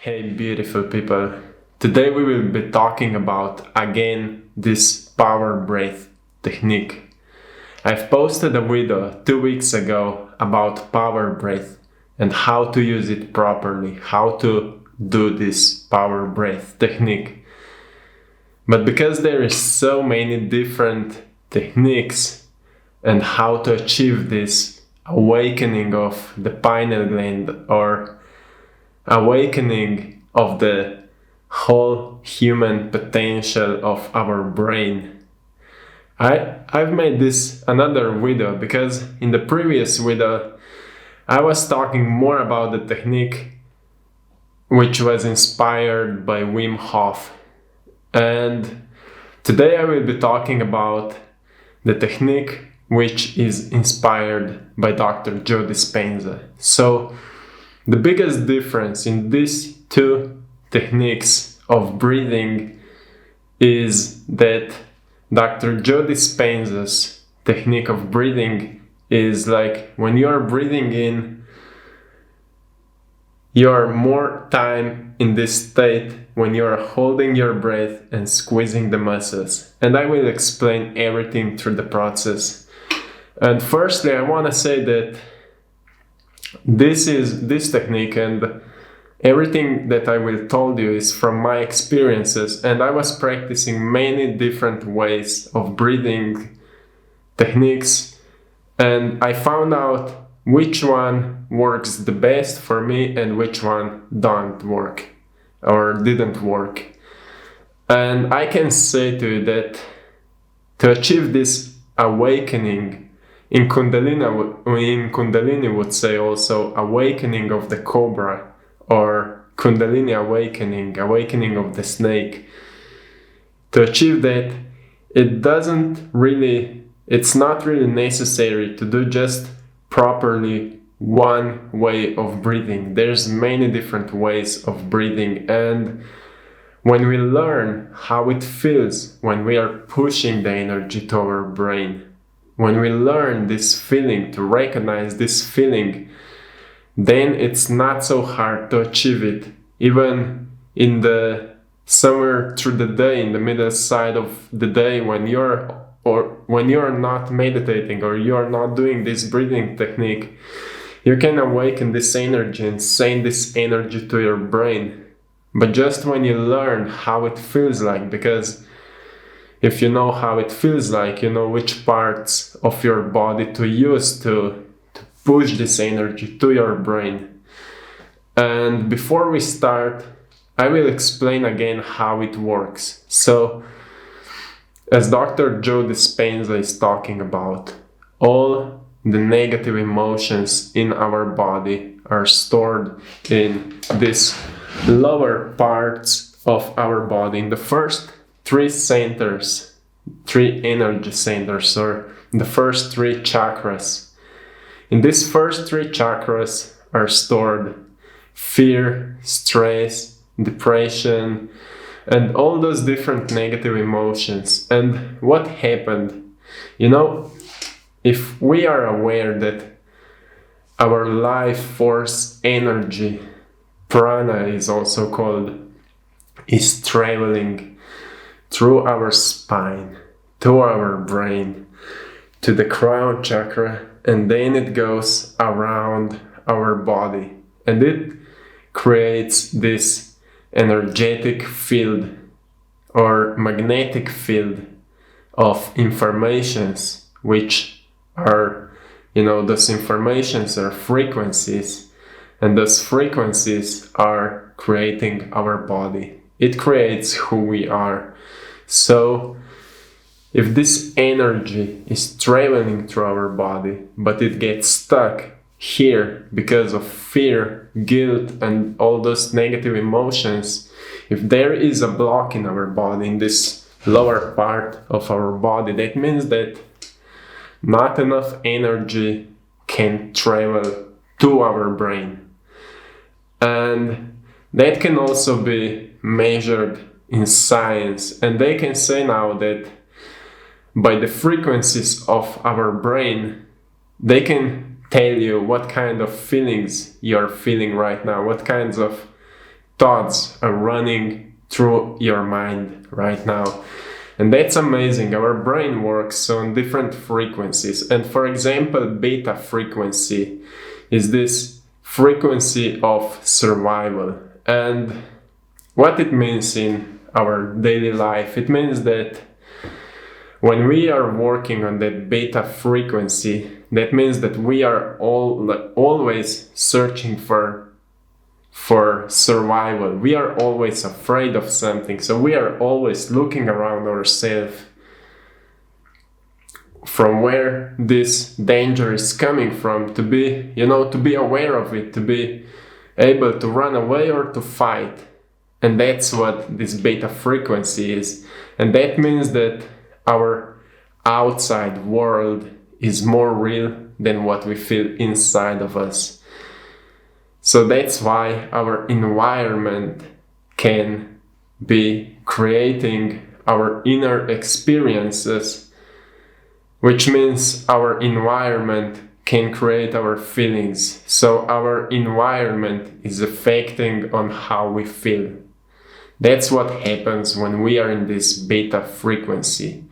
Hey beautiful people, today we will be talking about again this power breath technique. I've posted a video 2 weeks ago about power breath and how to use it properly, how to do this power breath technique. But because there is so many different techniques and how to achieve this awakening of the pineal gland or awakening of the whole human potential of our brain, I've made this another video because in the previous video I was talking more about the technique which was inspired by Wim Hof, and today I will be talking about the technique which is inspired by Dr. Joe Dispenza. So the biggest difference in these two techniques of breathing is that Dr. Joe Dispenza's technique of breathing is like when you're breathing in, you're more time in this state when you're holding your breath and squeezing the muscles. And I will explain everything through the process. And firstly, I want to say that this technique and everything that I will told you is from my experiences, and I was practicing many different ways of breathing techniques, and I found out which one works the best for me and which one don't work or didn't work. And I can say to you that to achieve this awakening in Kundalini would say also awakening of the cobra or Kundalini awakening of the snake. To achieve that, it's not really necessary to do just properly one way of breathing. There's many different ways of breathing, and when we learn how it feels when we are pushing the energy to our brain, when we learn this feeling, to recognize this feeling, then it's not so hard to achieve it. Even in the somewhere through the day, in the middle side of the day, when you're not meditating or you're not doing this breathing technique, you can awaken this energy and send this energy to your brain. But just when you learn how it feels like, because if you know how it feels like, you know which parts of your body to use to push this energy to your brain. And before we start, I will explain again how it works. So, as Dr. Joe Dispenza is talking about, all the negative emotions in our body are stored in these lower parts of our body, in the first three energy centers, or the first three chakras. In these first three chakras are stored fear, stress, depression, and all those different negative emotions. And what happened? If we are aware that our life force energy, prana is also called, is traveling through our spine, to our brain, to the crown chakra, and then it goes around our body, and it creates this energetic field or magnetic field of informations, which are, those informations are frequencies, and those frequencies are creating our body. It creates who we are. So if this energy is traveling through our body, but it gets stuck here because of fear, guilt, and all those negative emotions, if there is a block in our body, in this lower part of our body, that means that not enough energy can travel to our brain. And that can also be measured in science, and they can say now that by the frequencies of our brain, they can tell you what kind of feelings you're feeling right now, what kinds of thoughts are running through your mind right now. And that's amazing. Our brain works on different frequencies. And for example, beta frequency is this frequency of survival. And what it means in our daily life, it means that when we are working on that beta frequency, that means that we are always searching for survival. We are always afraid of something. So we are always looking around ourselves from where this danger is coming from, to be aware of it, to be able to run away or to fight. And that's what this beta frequency is. And that means that our outside world is more real than what we feel inside of us. So that's why our environment can be creating our inner experiences, which means our environment can create our feelings. So our environment is affecting on how we feel. That's what happens when we are in this beta frequency.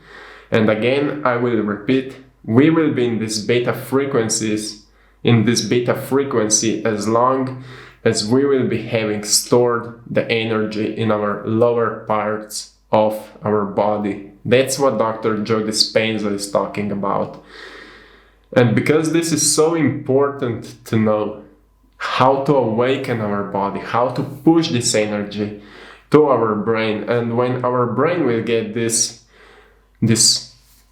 And again, I will repeat, we will be in this beta frequency as long as we will be having stored the energy in our lower parts of our body. That's what Dr. Joe Dispenza is talking about. And because this is so important to know how to awaken our body, how to push this energy to our brain. And when our brain will get this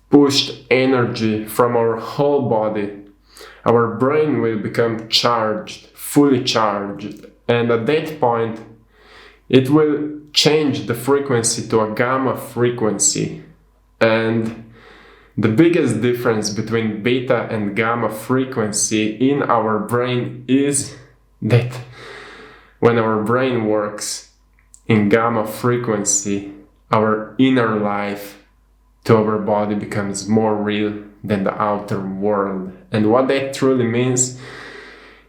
pushed energy from our whole body, our brain will become charged, fully charged. And at that point, it will change the frequency to a gamma frequency. And the biggest difference between beta and gamma frequency in our brain is that when our brain works in gamma frequency, our inner life to our body becomes more real than the outer world. And what that truly means,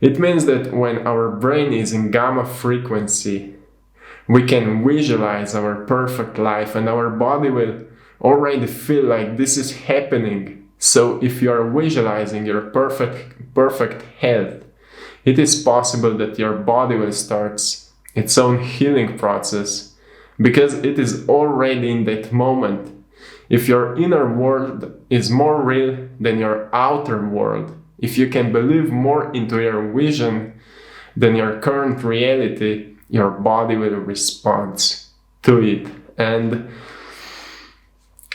it means that when our brain is in gamma frequency, we can visualize our perfect life, and our body will already feel like this is happening. So if you are visualizing your perfect health, it is possible that your body will start its own healing process, because it is already in that moment. If your inner world is more real than your outer world, if you can believe more into your vision than your current reality, your body will respond to it. And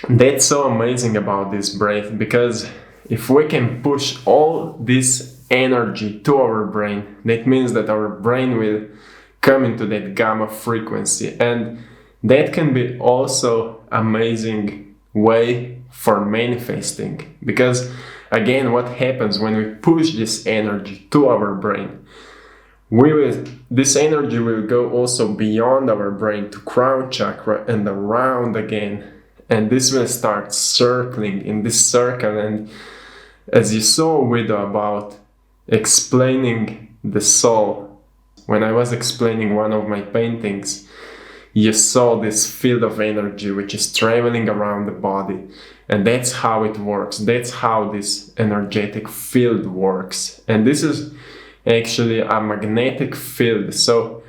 that's so amazing about this breath, because if we can push all this energy to our brain, that means that our brain will come into that gamma frequency. And that can be also amazing way for manifesting, because again, what happens when we push this energy to our brain, this energy will go also beyond our brain to crown chakra and around again, and this will start circling in this circle. And as you saw a video about explaining the soul, when I was explaining one of my paintings, you saw this field of energy which is traveling around the body. And that's how it works. That's how this energetic field works. And this is actually a magnetic field. So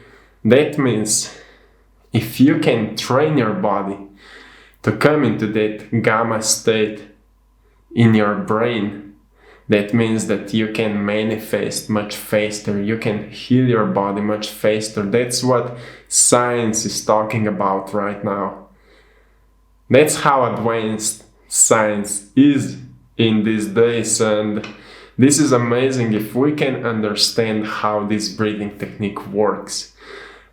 that means if you can train your body to come into that gamma state in your brain, that means that you can manifest much faster, you can heal your body much faster. That's what science is talking about right now. That's how advanced science is in these days, and this is amazing if we can understand how this breathing technique works.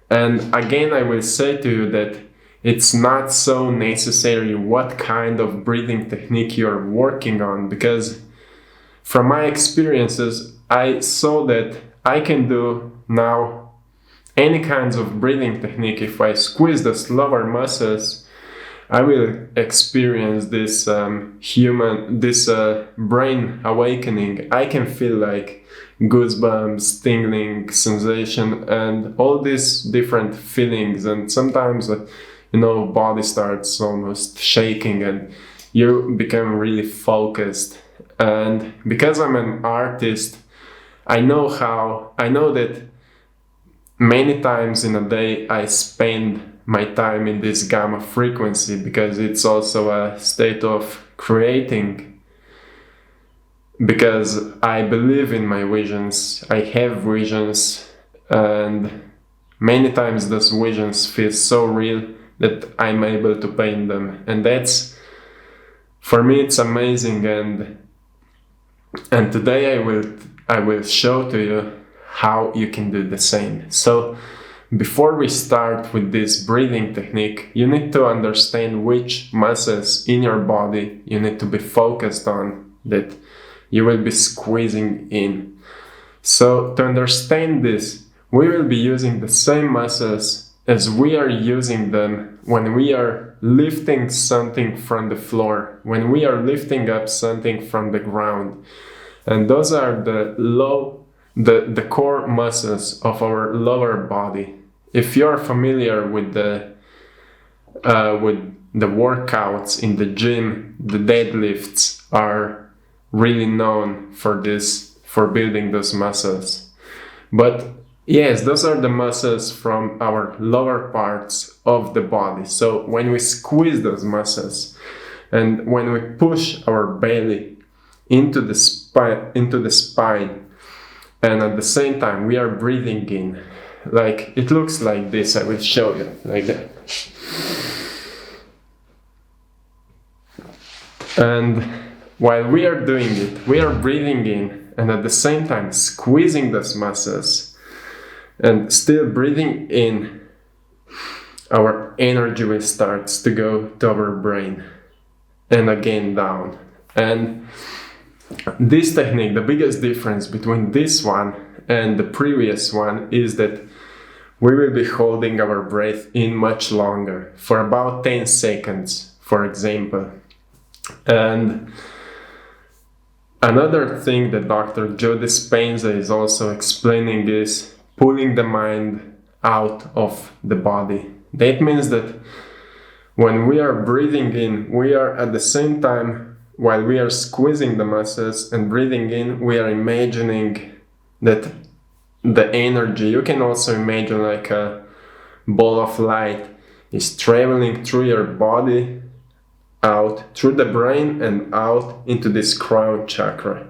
And again, I will say to you that it's not so necessary what kind of breathing technique you're working on, because from my experiences, I saw that I can do now any kinds of breathing technique. If I squeeze the lower muscles, I will experience this brain awakening. I can feel like goosebumps, tingling sensation, and all these different feelings. And sometimes, body starts almost shaking, and you become really focused. And because I'm an artist, I know that many times in a day I spend my time in this gamma frequency, because it's also a state of creating, because I believe in my visions. I have visions, and many times those visions feel so real that I'm able to paint them, and that's, for me, it's amazing. And today I will show to you how you can do the same. So before we start with this breathing technique, you need to understand which muscles in your body you need to be focused on, that you will be squeezing in. So to understand this, we will be using the same muscles as we are using them when we are lifting something from the floor, when we are lifting up something from the ground. And those are the core muscles of our lower body. If you're familiar with the workouts in the gym, the deadlifts are really known for this, for building those muscles. But yes, those are the muscles from our lower parts of the body. So when we squeeze those muscles, and when we push our belly into the spine, and at the same time we are breathing in, like it looks like this. I will show you like that. And while we are doing it, we are breathing in, and at the same time squeezing those muscles, and still breathing in, our energy will start to go to our brain, and again down. And this technique, the biggest difference between this one and the previous one is that we will be holding our breath in much longer, for about 10 seconds, for example. And another thing that Dr. Joe Dispenza is also explaining is pulling the mind out of the body. That means that when we are breathing in, we are at the same time, while we are squeezing the muscles and breathing in, we are imagining that the energy, you can also imagine like a ball of light, is traveling through your body, out through the brain and out into this crown chakra.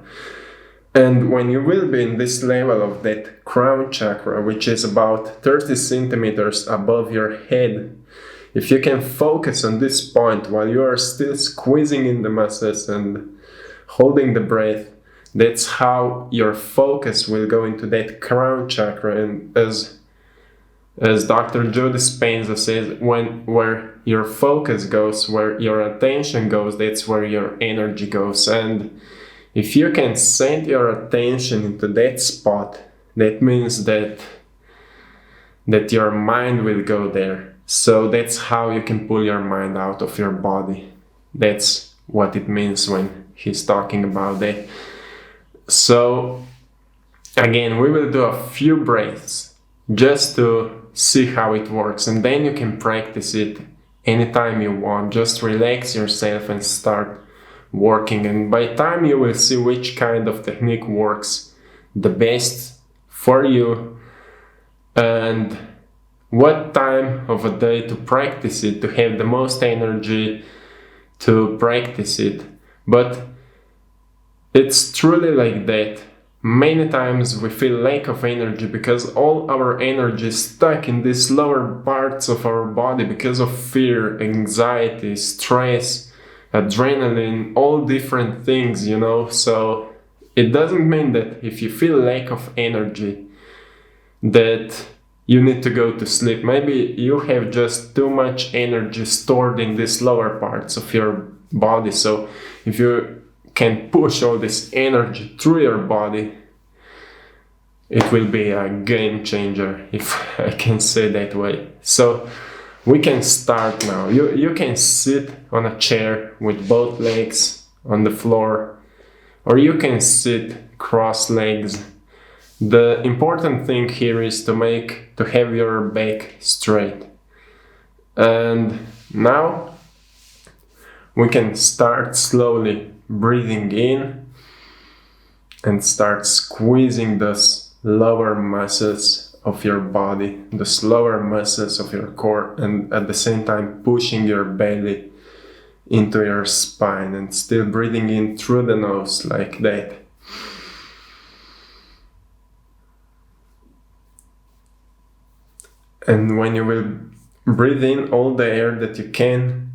And when you will be in this level of that crown chakra, which is about 30 centimeters above your head, if you can focus on this point while you are still squeezing in the muscles and holding the breath, that's how your focus will go into that crown chakra. And as Dr. Joe Dispenza says, where your focus goes, where your attention goes, that's where your energy goes. And if you can send your attention into that spot, that means that your mind will go there. So that's how you can pull your mind out of your body. That's what it means when he's talking about that. So again, we will do a few breaths just to see how it works, and then you can practice it anytime you want. Just relax yourself and start working, and by time you will see which kind of technique works the best for you and what time of a day to practice it, to have the most energy to practice it. But it's truly like that. Many times we feel lack of energy because all our energy is stuck in these lower parts of our body because of fear, anxiety, stress, adrenaline, all different things, So it doesn't mean that if you feel lack of energy that you need to go to sleep. Maybe you have just too much energy stored in these lower parts of your body. So if you can push all this energy through your body, it will be a game changer, if I can say that way. So we can start now. You can sit on a chair with both legs on the floor, or you can sit cross legs. The important thing here is to have your back straight. And now we can start slowly breathing in and start squeezing those lower muscles of your body, the lower muscles of your core, and at the same time pushing your belly into your spine and still breathing in through the nose like that. And when you will breathe in all the air that you can,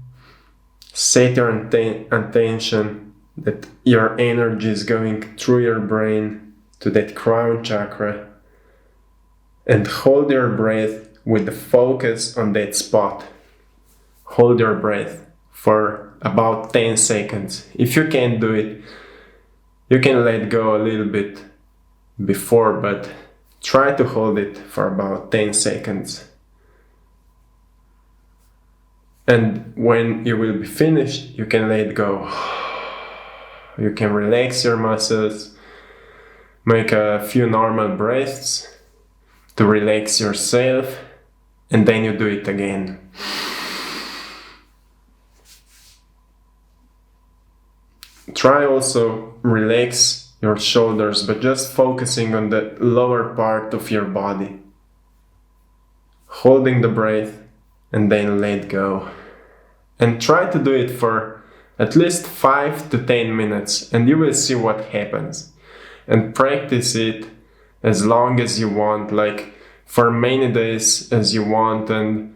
set your attention that your energy is going through your brain to that crown chakra, and hold your breath with the focus on that spot. Hold your breath for about 10 seconds. If you can't do it, you can let go a little bit before, but try to hold it for about 10 seconds. And when you will be finished, you can let go. You can relax your muscles, make a few normal breaths to relax yourself, and then you do it again. Try also relax your shoulders, but just focusing on the lower part of your body. Holding the breath and then let go. And try to do it for at least 5 to 10 minutes, and you will see what happens. And practice it as long as you want, like for many days as you want, and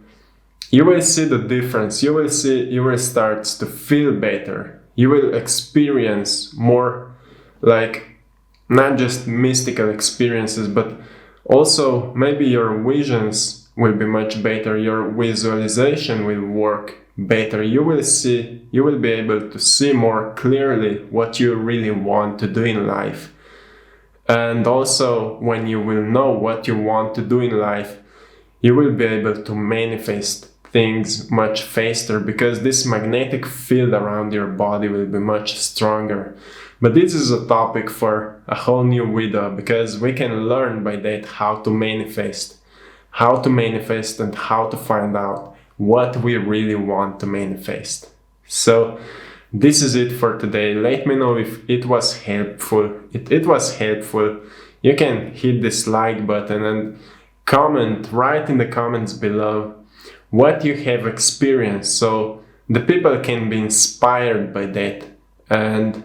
you will see the difference. You will start to feel better. You will experience more, like not just mystical experiences, but also maybe your visions will be much better. Your visualization will work better. You will be able to see more clearly what you really want to do in life. And also, when you will know what you want to do in life, you will be able to manifest things much faster, because this magnetic field around your body will be much stronger. But this is a topic for a whole new video, because we can learn by that how to manifest and how to find out what we really want to manifest. So this is it for today. Let me know if it was helpful. If it was helpful, you can hit this like button and write in the comments below what you have experienced, so the people can be inspired by that and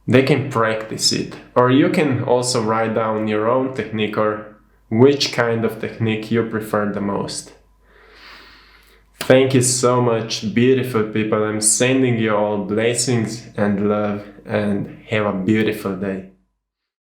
they can practice it. Or you can also write down your own technique, or which kind of technique you prefer the most. Thank you so much, beautiful people. I'm sending you all blessings and love, and have a beautiful day.